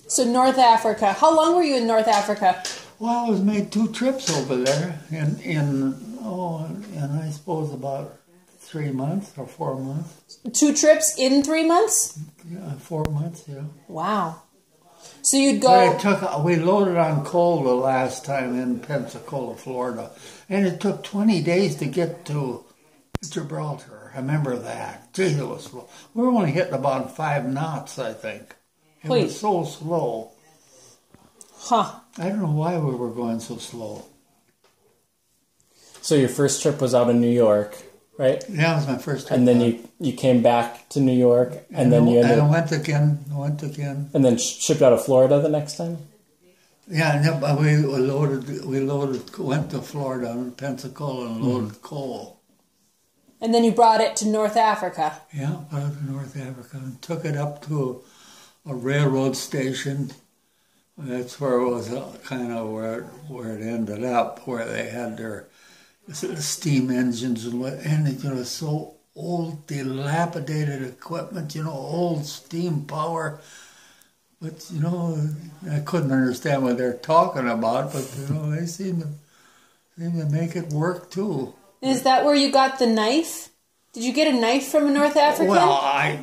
So North Africa. How long were you in North Africa? Well, I was made 2 trips over there in I suppose about 3 months or 4 months. 2 trips in 3 months? 4 months, yeah. Wow. So you'd go... We loaded on coal the last time in Pensacola, Florida, and it took 20 days to get to Gibraltar. I remember that. Gee, it was slow. We were only hitting about 5 knots, I think. It was so slow. Huh. I don't know why we were going so slow. So your first trip was out in New York, right? Yeah, it was my first trip. And then you came back to New York, and then you ended... I went again. And then shipped out of Florida the next time? Yeah, but we went to Florida and Pensacola and loaded coal. And then you brought it to North Africa. Yeah, brought it to North Africa and took it up to a railroad station. That's where it was kind of where it ended up, where they had their steam engines and it was so old, dilapidated equipment, old steam power. But I couldn't understand what they're talking about. But they seem to make it work too. Is that where you got the knife? Did you get a knife from a North African? Well, I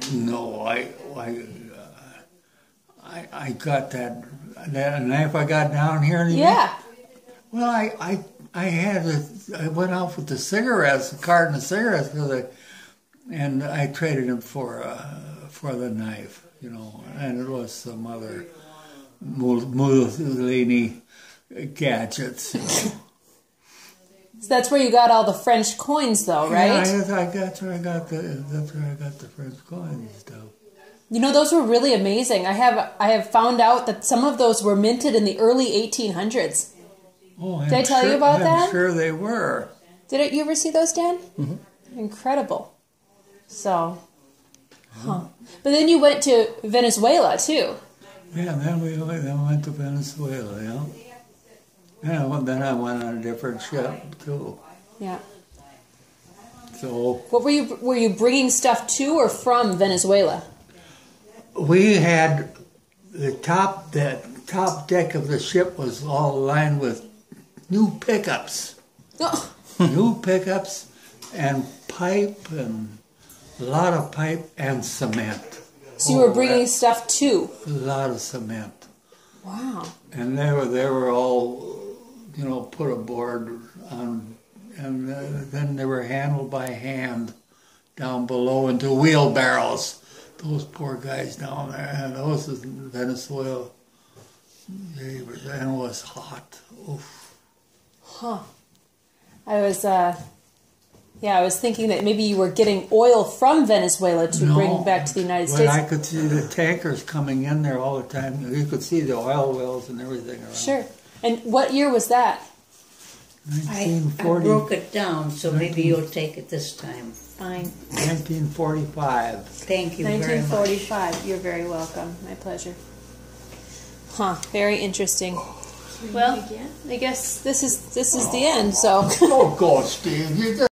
got that knife I got down here. Yeah. Well, I went out with a carton of cigarettes, and I traded them for the knife, and it was some other Mussolini gadgets. So that's where you got all the French coins, though, right? Yeah, that's where I got the French coins and stuff. Those were really amazing. I have found out that some of those were minted in the early 1800s. Oh, did I tell you about that? I'm sure they were. Did you ever see those, Dan? Mm-hmm. Incredible. So, But then you went to Venezuela too. Yeah, then we went to Venezuela. Yeah. And then I went on a different ship too. Yeah. So. What were you bringing stuff to or from Venezuela? We had the top deck of the ship was all lined with new pickups. Oh. New pickups and pipe and a lot of pipe and cement. So you were bringing stuff too? A lot of cement. Wow. And they were all, put aboard on, and then they were handled by hand down below into wheelbarrows. Those poor guys down there, and those in Venezuela, and it was hot. Oof. Huh. I was thinking that maybe you were getting oil from Venezuela to bring back to the United States. But I could see the tankers coming in there all the time. You could see the oil wells and everything around. Sure. And what year was that? 1940. I broke it down, so maybe you'll take it this time. Fine. 1945. Thank you very much. 1945. You're very welcome. My pleasure. Huh. Very interesting. Well, I guess this is the end. So. Oh, God, Steve, you just